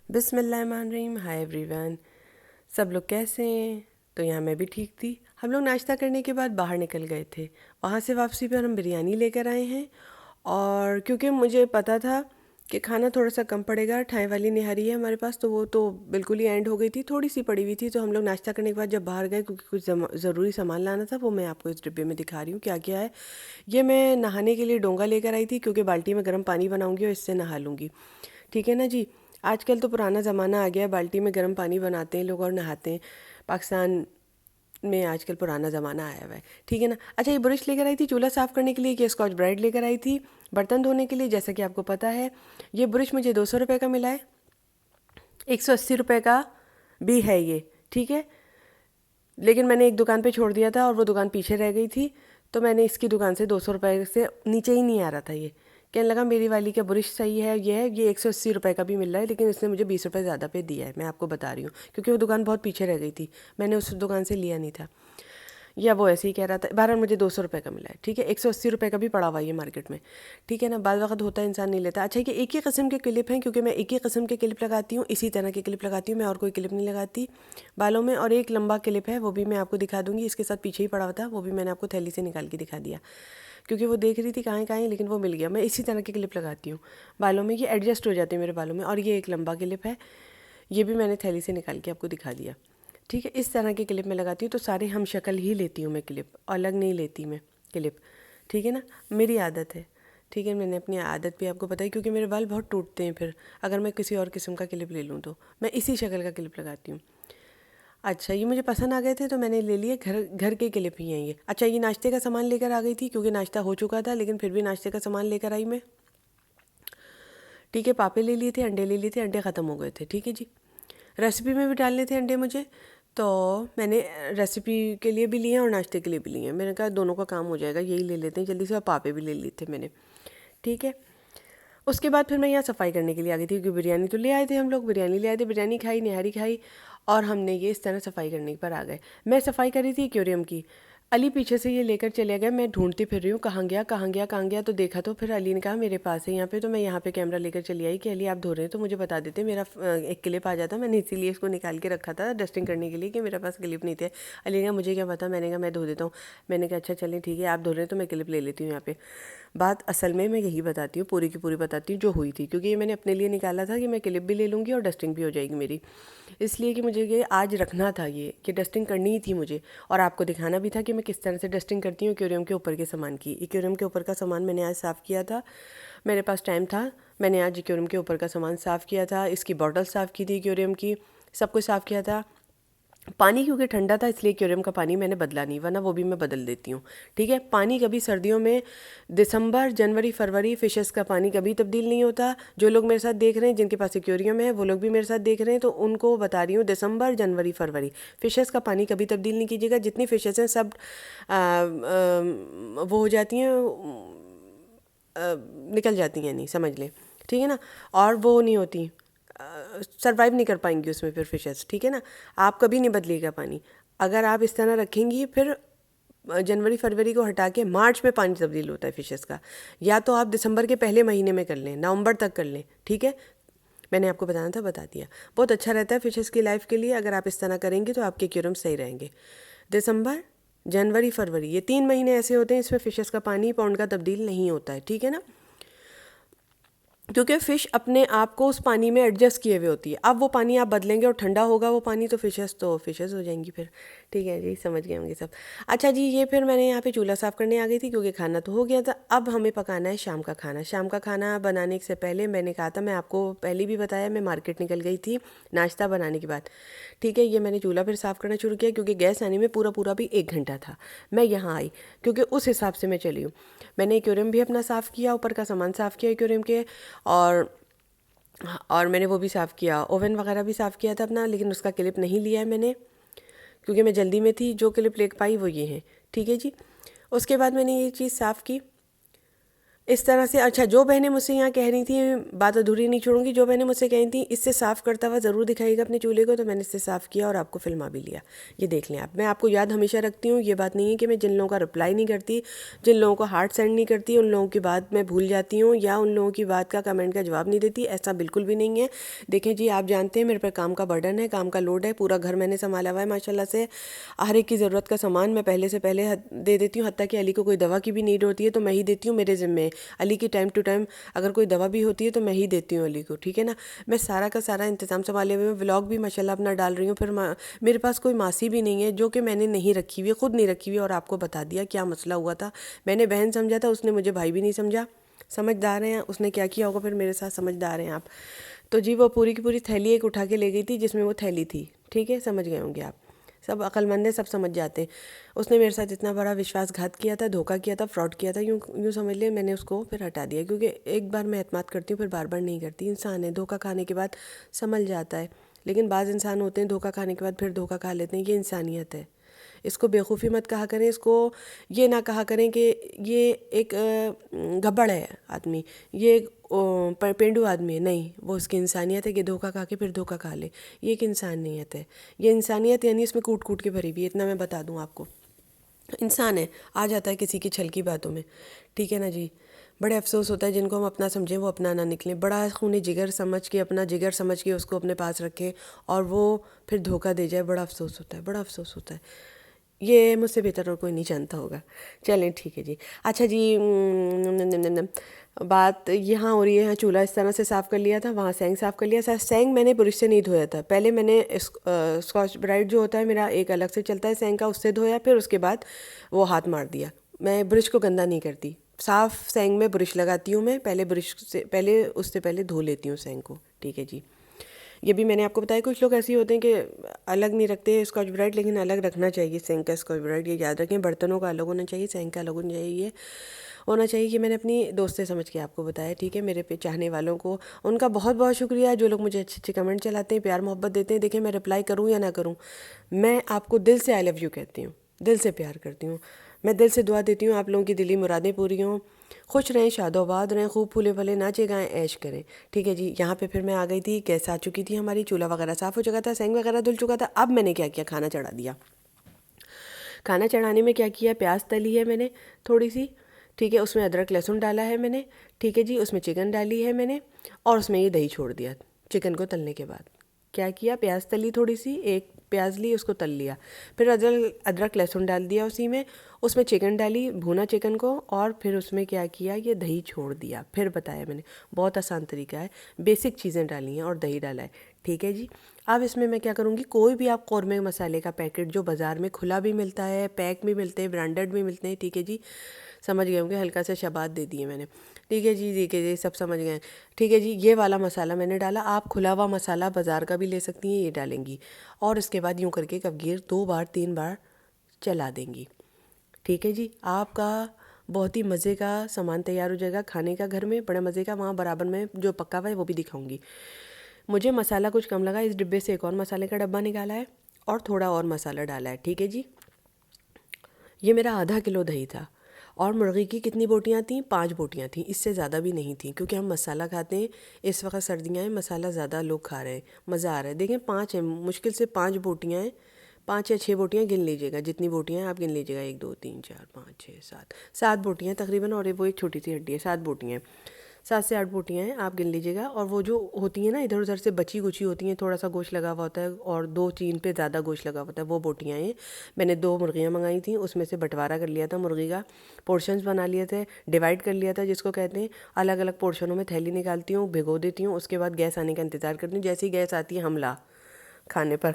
बिस्मिल्लाहिर्रहमानिर्रहीम। Hi everyone, सब लोग कैसे हैं? तो यहाँ मैं भी ठीक थी। हम लोग नाश्ता करने के बाद बाहर निकल गए थे। वहाँ से वापसी पर हम बिरयानी लेकर आए हैं। और क्योंकि मुझे पता था कि खाना थोड़ा सा कम पड़ेगा, ठाई वाली निहारी है हमारे पास, तो वो तो बिल्कुल ही एंड हो गई थी, थोड़ी सी पड़ी हुई थी। तो हम लोग नाश्ता करने के बाद जब बाहर गए, क्योंकि कुछ ज़रूरी सामान लाना था, वो मैं आपको इस डिब्बे में दिखा रही हूँ क्या क्या है। ये मैं नहाने के लिए डोंगा लेकर आई थी, क्योंकि बाल्टी में गर्म पानी बनाऊँगी और इससे नहा लूँगी। ठीक है ना जी। आजकल तो पुराना ज़माना आ गया है, बाल्टी में गर्म पानी बनाते हैं लोग और नहाते हैं। पाकिस्तान में आजकल पुराना ज़माना आया हुआ है। ठीक है ना। अच्छा, ये ब्रश लेकर आई थी चूल्हा साफ़ करने के लिए, कि स्कॉच ब्राइट लेकर आई थी बर्तन धोने के लिए, जैसा कि आपको पता है। ये ब्रश मुझे 200 रुपये का मिला है, 180 रुपये का भी है ये। ठीक है, लेकिन मैंने एक दुकान पे छोड़ दिया था और वो दुकान पीछे रह गई थी, तो मैंने इसकी दुकान से 200 रुपये से नीचे ही नहीं आ रहा था ये। कहने लगा मेरी वाली का ब्रश सही है, ये 180 रुपये का भी मिल रहा है, लेकिन इसने मुझे 20 रुपये ज़्यादा पे दिया है। मैं आपको बता रही हूँ, क्योंकि वो दुकान बहुत पीछे रह गई थी, मैंने उस दुकान से लिया नहीं था। या वो ऐसे ही कह रहा था। बहरहाल मुझे 200 रुपये का मिला है। ठीक है, 180 रुपये का भी पड़ा हुआ है ये मार्केट में। ठीक है ना, बाद वक्त होता है इंसान नहीं लेता। अच्छा, ये एक ही किस्म के क्लिप हैं, क्योंकि मैं एक ही किस्म के क्लिप लगाती हूँ, इसी तरह के क्लिप लगाती हूँ मैं, और कोई क्लिप नहीं लगाती बालों में। और एक लंबा क्लिप है, वो भी मैं आपको दिखा दूँगी, इसके साथ पीछे ही पड़ा हुआ था, वो भी मैंने आपको थैली से निकाल के दिखा दिया, क्योंकि वो देख रही थी कहाँ है, लेकिन वो मिल गया। मैं इसी तरह के क्लिप लगाती हूँ बालों में, ये एडजस्ट हो जाते हैं मेरे बालों में। और ये एक लंबा क्लिप है, ये भी मैंने थैली से निकाल के आपको दिखा दिया। ठीक है, इस तरह के क्लिप में लगाती हूँ, तो सारे हम शक्ल ही लेती हूँ मैं, क्लिप अलग नहीं लेती मैं क्लिप। ठीक है ना, मेरी आदत है। ठीक है, मैंने अपनी आदत भी आपको बताई, क्योंकि मेरे बाल बहुत टूटते हैं फिर अगर मैं किसी और किस्म का क्लिप ले लूँ, तो मैं इसी शक्ल का क्लिप लगाती हूँ। अच्छा, ये मुझे पसंद आ गए थे तो मैंने ले लिए। घर घर के क्लिप ही हैं ये। अच्छा, ये नाश्ते का सामान लेकर आ गई थी, क्योंकि नाश्ता हो चुका था, लेकिन फिर भी नाश्ते का सामान लेकर आई मैं। ठीक है, पापे ले लिए थे, अंडे ले लिए थे, अंडे ख़त्म हो गए थे। ठीक है जी, रेसिपी में भी डालने थे अंडे मुझे, तो मैंने रेसिपी के लिए भी लिए और नाश्ते के लिए भी लिए। मैंने कहा दोनों का काम हो जाएगा, यही ले लेते हैं जल्दी से। और पापे भी ले लिए थे मैंने। ठीक है, उसके बाद फिर मैं यहाँ सफाई करने के लिए आ गई थी, क्योंकि बिरयानी तो ले आए थे हम लोग, बिरयानी ले आए थे, बिरयानी खाई, निहारी खाई, और हमने ये इस तरह सफाई करने पर आ गए। मैं सफाई कर रही थी एक्वेरियम की, अली पीछे से ये लेकर चले गए। मैं ढूंढती फिर रही हूँ कहाँ गया कहाँ गया कहाँ गया, तो देखा तो फिर अली ने कहा मेरे पास है यहाँ पे। तो मैं यहाँ पे कैमरा लेकर चली आई कि अली आप धो रहे हैं तो मुझे बता देते, मेरा एक क्लिप आ जाता। मैंने इसीलिए इसको निकाल के रखा था डस्टिंग करने के लिए, कि मेरे पास क्लिप नहीं थे। अली ने कहा मुझे क्या पता, मैंने कहा मैं धो देता हूँ। मैंने कहा अच्छा चलें ठीक है, आप धो रहे हैं तो मैं क्लिप ले लेती हूँ यहाँ पे। बात असल में मैं यही बताती हूँ, पूरी की पूरी बताती हूँ जो हुई थी, क्योंकि ये मैंने अपने लिए निकाला था कि मैं क्लिप भी ले लूँगी और डस्टिंग भी हो जाएगी मेरी, इसलिए कि मुझे ये आज रखना था, ये कि डस्टिंग करनी ही थी मुझे, और आपको दिखाना भी था कि मैं किस तरह से डस्टिंग करती हूँ एक्वेरियम के ऊपर के सामान की। एक्वेरियम के ऊपर का सामान मैंने आज साफ़ किया था, मेरे पास टाइम था, मैंने आज एक्वेरियम के ऊपर का सामान साफ़ किया था। इसकी बॉटल साफ़ की थी एक्वेरियम की, सब कुछ साफ़ किया था। पानी क्योंकि ठंडा था इसलिए एक्वेरियम का पानी मैंने बदला नहीं, वरना वो भी मैं बदल देती हूँ। ठीक है, पानी कभी सर्दियों में दिसंबर जनवरी फरवरी फिशेस का पानी कभी तब्दील नहीं होता। जो लोग मेरे साथ देख रहे हैं जिनके पास एक्वेरियम है, वो लोग भी मेरे साथ देख रहे हैं, तो उनको बता रही हूँ दिसंबर जनवरी फरवरी फिशेस का पानी कभी तब्दील नहीं कीजिएगा। जितनी फिशेस हैं सब वो हो जाती हैं, निकल जाती हैं, नहीं समझ लें। ठीक है ना, और वो नहीं होती, सरवाइव नहीं कर पाएंगी उसमें फिर फिशेस। ठीक है ना, आप कभी नहीं बदलिएगा पानी। अगर आप इस तरह रखेंगी, फिर जनवरी फरवरी को हटा के मार्च में पानी तब्दील होता है फिशेस का, या तो आप दिसंबर के पहले महीने में कर लें, नवंबर तक कर लें। ठीक है, मैंने आपको बताना था, बता दिया। बहुत अच्छा रहता है फिशेस की लाइफ के लिए, अगर आप इस तरह करेंगे तो आपके एक्वेरियम सही रहेंगे। दिसंबर जनवरी फरवरी ये 3 महीने ऐसे होते हैं, इसमें फिशेस का पानी पौंड का तब्दील नहीं होता है। ठीक है ना, क्योंकि फ़िश अपने आप को उस पानी में एडजस्ट किए हुए होती है। अब वो पानी आप बदलेंगे और ठंडा होगा वो पानी, तो फिशेस हो जाएंगी फिर। ठीक है जी, समझ गए होंगे सब। अच्छा जी, ये फिर मैंने यहाँ पे चूल्हा साफ़ करने आ गई थी, क्योंकि खाना तो हो गया था। अब हमें पकाना है शाम का खाना। शाम का खाना बनाने से पहले मैंने कहा था, मैं आपको पहले भी बताया, मैं मार्केट निकल गई थी नाश्ता बनाने के बाद। ठीक है, ये मैंने चूल्हा फिर साफ़ करना शुरू किया, क्योंकि गैस आने में पूरा पूरा भी 1 घंटा था। मैं यहाँ आई क्योंकि उस हिसाब से मैं चली हूँ। मैंने एक्वेरियम भी अपना साफ़ किया, ऊपर का सामान साफ़ किया एक्वेरियम के, और और मैंने वो भी साफ़ किया, ओवन वगैरह भी साफ़ किया था अपना, लेकिन उसका क्लिप नहीं लिया है मैंने, क्योंकि मैं जल्दी में थी। जो क्लिप ले पाई वो ये है। ठीक है जी, उसके बाद मैंने ये चीज़ साफ़ की। इस तरह से। अच्छा, जो बहनें मुझसे यहाँ कह रही थी, बात अधूरी नहीं छोड़ूंगी, जो बहनें मुझसे कह रही थी इससे साफ़ करता हुआ ज़रूर दिखाइएगा अपने चूल्हे को, तो मैंने इससे साफ़ किया और आपको फिल्मा भी लिया। ये देख लें आप, मैं आपको याद हमेशा रखती हूँ। ये बात नहीं है कि मैं जिन लोगों का रिप्लाई नहीं करती, जिन लोगों को हार्ट सेंड नहीं करती, उन लोगों की बात मैं भूल जाती हूँ या उन लोगों की बात का कमेंट का जवाब नहीं देती, ऐसा बिल्कुल भी नहीं है। देखें जी, आप जानते हैं मेरे पर काम का बर्डन है, काम का लोड है, पूरा घर मैंने संभाला हुआ है माशाल्लाह से। हर एक की ज़रूरत का सामान मैं पहले से पहले दे देती हूँ, हत्ता कि अली को कोई दवा की भी नीड होती है तो मैं ही देती हूँ, मेरे ज़िम्मे। अली की टाइम टू टाइम अगर कोई दवा भी होती है तो मैं ही देती हूँ अली को, ठीक है ना। मैं सारा का सारा इंतज़ाम संभाले हुए, मैं व्लॉग भी माशाल्लाह अपना डाल रही हूँ। फिर मेरे पास कोई मासी भी नहीं है जो कि मैंने नहीं रखी हुई है, ख़ुद नहीं रखी हुई, और आपको बता दिया क्या मसला हुआ था। मैंने बहन समझा था, उसने मुझे भाई भी नहीं समझा। समझदार हैं, उसने क्या किया होगा फिर मेरे साथ, समझदार हैं आप। तो जी वो पूरी की पूरी थैली एक उठा के ले गई थी जिसमें वो थैली थी, ठीक है, समझ गए होंगे आप। सब अक्लमंद है, सब समझ जाते हैं। उसने मेरे साथ इतना बड़ा विश्वासघात किया था, धोखा किया था, फ्रॉड किया था, यूँ यूँ समझ लिया। मैंने उसको फिर हटा दिया, क्योंकि एक बार मैं एतमाद करती हूँ फिर बार बार नहीं करती। इंसान है, धोखा खाने के बाद संभल जाता है, लेकिन बाज़ इंसान होते हैं धोखा खाने के बाद फिर धोखा खा लेते हैं। ये इंसानियत है, इसको बेवकूफ़ी मत कहा करें, इसको ये ना कहा करें कि ये एक गब्बड़ है आदमी, ये एक पेंडू आदमी है। नहीं, वो उसकी इंसानियत है कि धोखा खा के फिर धोखा खा ले। ये एक इंसानियत है, ये इंसानियत यानी इसमें कूट कूट के भरी हुई है, इतना मैं बता दूँ आपको। इंसान है, आ जाता है किसी की छल की बातों में, ठीक है ना जी। बड़े अफसोस होता है जिनको हम अपना समझें वो अपना ना निकलें। बड़ा खून जिगर समझ के, अपना जिगर समझ के उसको अपने पास रखें और वो फिर धोखा दे जाए, बड़ा अफसोस होता है, बड़ा अफसोस होता है। ये मुझसे बेहतर और कोई नहीं जानता होगा। चलें ठीक है जी। अच्छा जी, बात यहाँ हो रही है, यहाँ चूल्हा इस तरह से साफ़ कर लिया था, वहाँ सेंग साफ़ कर लिया। सेंग मैंने ब्रश से नहीं धोया था, पहले मैंने स्कॉच ब्राइट जो होता है मेरा एक अलग से चलता है सेंग का, उससे धोया, फिर उसके बाद वो हाथ मार दिया। मैं ब्रश को गंदा नहीं करती, साफ़ सेंग में ब्रश लगाती हूँ मैं, पहले ब्रश से पहले उससे पहले धो लेती हूँ सेंग को, ठीक है जी। ये भी मैंने आपको बताया। कुछ लोग ऐसे होते हैं कि अलग नहीं रखते स्कॉच ब्राइट, लेकिन अलग रखना चाहिए सेंग का स्कॉच ब्राइट, ये याद रखें। बर्तनों का अलग होना चाहिए, सेंग का अलग होना चाहिए, होना चाहिए। कि मैंने अपनी दोस्त से समझ के आपको बताया, ठीक है। मेरे पे चाहने वालों को उनका बहुत बहुत शुक्रिया, जो लोग मुझे अच्छे अच्छे कमेंट चलाते हैं, प्यार मोहब्बत देते हैं। देखिए मैं रिप्लाई करूँ या ना करूँ, मैं आपको दिल से आई लव यू कहती हूँ, दिल से प्यार करती हूँ। मैं दिल से दुआ देती हूँ आप लोगों की दिली मुरादें पूरी हों, खुश रहें, शादोबाद रहें, खूब फूले फले नाचे गाएं, ऐश करें, ठीक है जी। यहाँ पे फिर मैं आ गई थी, गैस आ चुकी थी हमारी, चूल्हा वगैरह साफ़ हो चुका था, सेंग वगैरह धुल चुका था। अब मैंने क्या किया, खाना चढ़ा दिया। खाना चढ़ाने में क्या किया, प्याज तली है मैंने थोड़ी सी, ठीक है, उसमें अदरक लहसुन डाला है मैंने, ठीक है जी। उसमें चिकन डाली है मैंने और उसमें ये दही छोड़ दिया। चिकन को तलने के बाद क्या किया, प्याज तली थोड़ी सी, एक प्याज ली, उसको तल लिया, फिर अदरक लहसुन डाल दिया उसी में, उसमें चिकन डाली, भुना चिकन को, और फिर उसमें क्या किया, ये दही छोड़ दिया। फिर बताया मैंने, बहुत आसान तरीका है, बेसिक चीज़ें डाली हैं और दही डाला है, ठीक है जी। अब इसमें मैं क्या करूँगी, कोई भी आप कौरमे मसाले का पैकेट जो बाज़ार में खुला भी मिलता है, पैक भी मिलते हैं, ब्रांडेड भी मिलते हैं, ठीक है जी, समझ गए होंगे, हल्का सा शबात दे दिए मैंने, ठीक है जी, देखिए जी सब समझ गए, ठीक है जी। ये वाला मसाला मैंने डाला, आप खुला हुआ मसाला बाज़ार का भी ले सकती हैं, ये डालेंगी, और इसके बाद यूँ करके कवगीर 2 बार 3 बार चला देंगी, ठीक है जी। आपका बहुत ही मज़े का सामान तैयार हो जाएगा खाने का घर में, बड़े मज़े का। वहाँ बराबर में जो पक्का हुआ है वो भी दिखाऊंगी। मुझे मसाला कुछ कम लगा, इस डिब्बे से एक और मसाले का डब्बा निकाला है और थोड़ा और मसाला डाला है, ठीक है जी। ये मेरा आधा किलो दही था, और मुर्गी की कितनी बोटियाँ थीं, 5 बोटियाँ थीं, इससे ज़्यादा भी नहीं थी, क्योंकि हम मसाला खाते हैं, इस वक्त सर्दियाँ हैं, मसाला ज़्यादा लोग खा रहे हैं, मज़ा आ रहा है। देखें 5 हैं, मुश्किल से 5 बोटियाँ हैं, 5 या 6 बोटियाँ गिन लीजिएगा, जितनी बोटियाँ हैं आप गिन लीजिएगा, 1 2 3 4 5 6 7 बोटियाँ तकरीबन, और वो एक छोटी सी हड्डी है, 7 बोटियाँ हैं, 7 से 8 बोटियाँ हैं, आप गिन लीजिएगा। और वो जो होती हैं ना इधर उधर से बची कुची होती हैं, थोड़ा सा गोश्त लगा हुआ होता है और 2-3 पे ज़्यादा गोश्त लगा हुआ होता है, वो बोटियाँ हैं। मैंने 2 मुर्गियाँ मंगाई थी, उसमें से बंटवारा कर लिया था मुर्गी का, पोर्शंस बना लिए थे, डिवाइड कर लिया था जिसको कहते हैं। अलग अलग पोर्शनों में थैली निकालती हूँ, भिगो देती हूँ, उसके बाद गैस आने का इंतज़ार करती हूँ, जैसे ही गैस आती है हमला खाने पर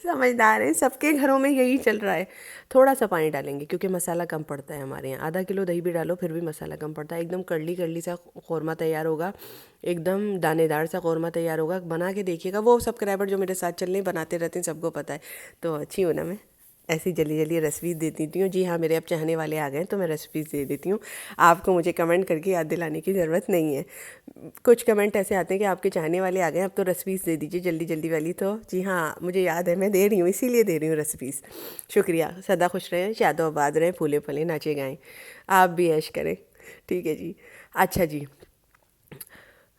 समझदार हैं, सबके घरों में यही चल रहा है। थोड़ा सा पानी डालेंगे क्योंकि मसाला कम पड़ता है हमारे यहाँ, आधा किलो दही भी डालो फिर भी मसाला कम पड़ता है। एकदम करली करली सा कौरमा तैयार होगा, एकदम दानेदार सा कौरमा तैयार होगा, बना के देखिएगा। वो सब्सक्राइबर जो मेरे साथ चल रहे हैं बनाते रहते हैं, सबको पता है, तो अच्छी हूँ ना मैं। ऐसी जल्दी जल्दी रेसिपीज़ दे देती हूँ। जी हाँ, मेरे अब चाहने वाले आ गए हैं तो मैं रेसिपीज़ दे देती हूँ। आपको मुझे कमेंट करके याद दिलाने की ज़रूरत नहीं है। कुछ कमेंट ऐसे आते हैं कि आपके चाहने वाले आ गए हैं, अब तो रेसिपीज़ दे दीजिए जल्दी जल्दी वाली। तो जी हाँ, मुझे याद है, मैं दे रही हूँ, इसीलिए दे रही हूँ रेसिपीज़। शुक्रिया। सदा खुश रहें, शादो आबाद रहें, फूले फले नाचे गाएँ। आप भी ऐश करें। ठीक है जी। अच्छा जी,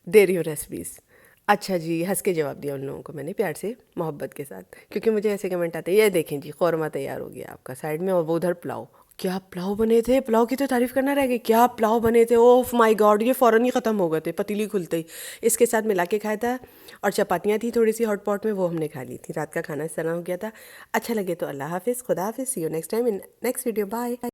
दे रही हूँ रेसिपीज़। अच्छा जी, हंस के जवाब दिया उन लोगों को मैंने, प्यार से मोहब्बत के साथ, क्योंकि मुझे ऐसे कमेंट आते हैं। ये देखें जी, कौरमा तैयार हो गया आपका साइड में, और वो उधर पुलाव। क्या पुलाव बने थे, पुलाव की तो तारीफ़ करना रह गई। क्या पुलाव बने थे, ओह माय गॉड, ये फ़ौरन ही ख़त्म हो गए थे पतीली खुलते ही। इसके साथ मिला के खाया था, और चपातियाँ थी थोड़ी सी हॉट पॉट में, वो हमने खा ली थी। रात का खाना इस तरह हो गया था। अच्छा लगे तो अल्लाह हाफिज़, खुदा हाफिज़, see you next time in next video, bye.